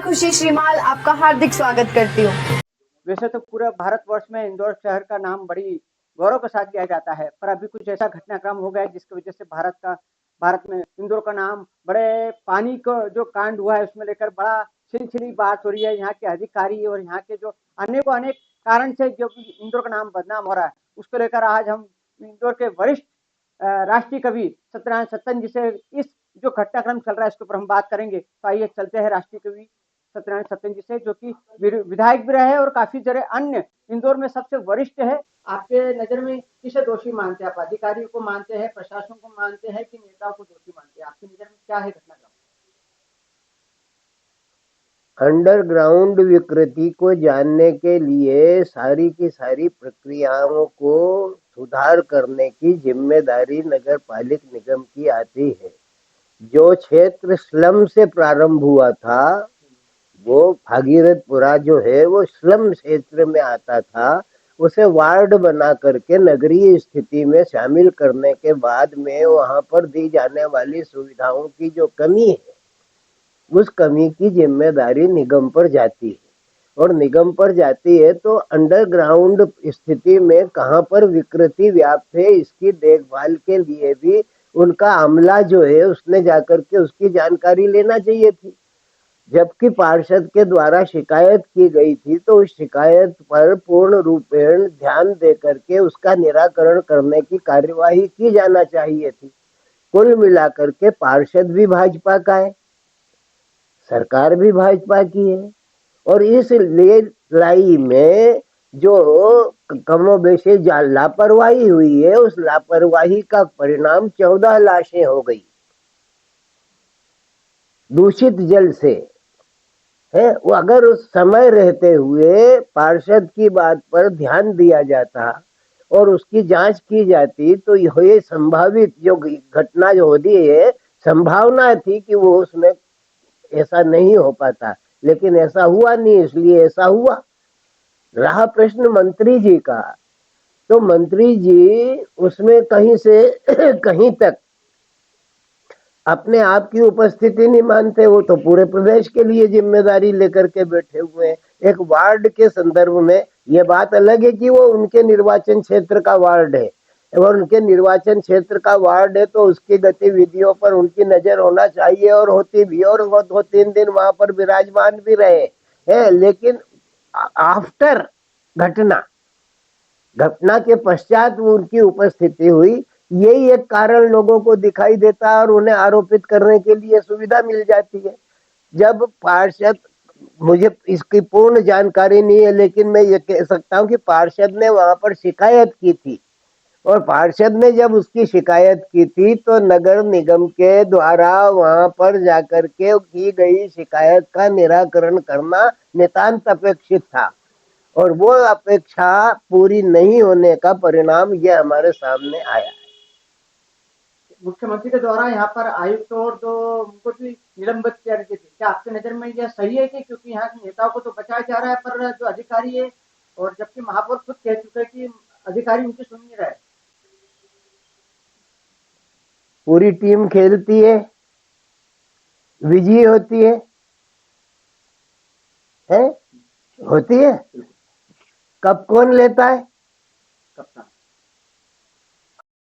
खुशी श्रीमाल आपका हार्दिक स्वागत करती हूँ। वैसे तो पूरे भारतवर्ष में इंदौर शहर का नाम बड़ी गौरव के साथ लिया जाता है, पर अभी कुछ ऐसा घटनाक्रम हो गया जिसकी वजह से भारत में इंदौर का नाम बड़े पानी को जो कांड हुआ है उसमें लेकर बड़ा छिलछिली बात हो रही है। यहाँ के अधिकारी और यहाँ के जो अनेक कारण से जो इंदौर का नाम बदनाम हो रहा है, उसको लेकर आज हम इंदौर के वरिष्ठ राष्ट्रीय कवि सत्यनारायण सत्तन जी से इस जो घटनाक्रम चल रहा है इसके ऊपर हम बात करेंगे। तो आइए चलते हैं राष्ट्रीय कवि सत्यनारायण सत्तन जी से, जो कि विधायक भी रहे और काफी जगह अन्य इंदौर में सबसे वरिष्ठ है। आपके नजर में किसे दोषी मानते हैं आप? अधिकारियों को मानते हैं, प्रशासन को मानते हैं कि नेताओं को दोषी मानते हैं? आपकी नजर में क्या है घटनाक्रम? अंडरग्राउंड विकृति को जानने के लिए सारी की सारी प्रक्रियाओं को सुधार करने की जिम्मेदारी नगर पालिक निगम की आती है। जो क्षेत्र स्लम से प्रारंभ हुआ था, वो भागीरथपुरा जो है वो स्लम क्षेत्र में आता था, उसे वार्ड बना करके नगरीय स्थिति में शामिल करने के बाद में वहां पर दी जाने वाली सुविधाओं की जो कमी है, उस कमी की जिम्मेदारी निगम पर जाती है। और निगम पर जाती है तो अंडरग्राउंड स्थिति में कहां पर विकृति व्याप्त है इसकी देखभाल के लिए भी उनका अमला जो है उसने जाकर के उसकी जानकारी लेना चाहिए थी। जबकि पार्षद के द्वारा शिकायत की गई थी तो उस शिकायत पर पूर्ण रूपेण ध्यान दे करके उसका निराकरण करने की कार्यवाही की जाना चाहिए थी। कुल मिलाकर के पार्षद भी भाजपा का है, सरकार भी भाजपा की है, और इस लाई में जो कमोबेशी लापरवाही हुई है, उस लापरवाही का परिणाम 14 लाशें हो गई दूषित जल से है। वो अगर उस समय रहते हुए पार्षद की बात पर ध्यान दिया जाता और उसकी जांच की जाती तो ये संभावित जो घटना जो होती है, संभावना थी कि वो उसमें ऐसा नहीं हो पाता, लेकिन ऐसा हुआ नहीं, इसलिए ऐसा हुआ। रहा प्रश्न मंत्री जी का, तो मंत्री जी उसमें कहीं से कहीं तक अपने आप की उपस्थिति नहीं मानते। वो तो पूरे प्रदेश के लिए जिम्मेदारी लेकर के बैठे हुए हैं। एक वार्ड के संदर्भ में ये बात अलग है कि वो उनके निर्वाचन क्षेत्र का वार्ड है, और उनके निर्वाचन क्षेत्र का वार्ड है तो उसकी गतिविधियों पर उनकी नजर होना चाहिए, और होती भी, और वो 2-3 दिन वहां पर विराजमान भी रहे है। लेकिन आफ्टर घटना घटना के पश्चात उनकी उपस्थिति हुई, यही एक कारण लोगों को दिखाई देता है और उन्हें आरोपित करने के लिए सुविधा मिल जाती है। जब पार्षद, मुझे इसकी पूर्ण जानकारी नहीं है, लेकिन मैं ये कह सकता हूँ कि पार्षद ने वहां पर शिकायत की थी, और पार्षद ने जब उसकी शिकायत की थी तो नगर निगम के द्वारा वहां पर जाकर के की गई शिकायत का निराकरण करना नितांत अपेक्षित था, और वो अपेक्षा पूरी नहीं होने का परिणाम ये हमारे सामने आया है। मुख्यमंत्री के द्वारा यहाँ पर आयुक्त और जो उनको भी निलंबित किया गया, क्या आपकी नजर में यह सही है कि क्योंकि यहाँ के नेताओं को तो बचाया जा रहा है पर जो अधिकारी है, और जबकि महापौर खुद कह चुके हैं कि अधिकारी उनकी सुन नहीं रहे? पूरी टीम खेलती है, विजयी होती है होती है। कब कौन लेता है? कप्तान।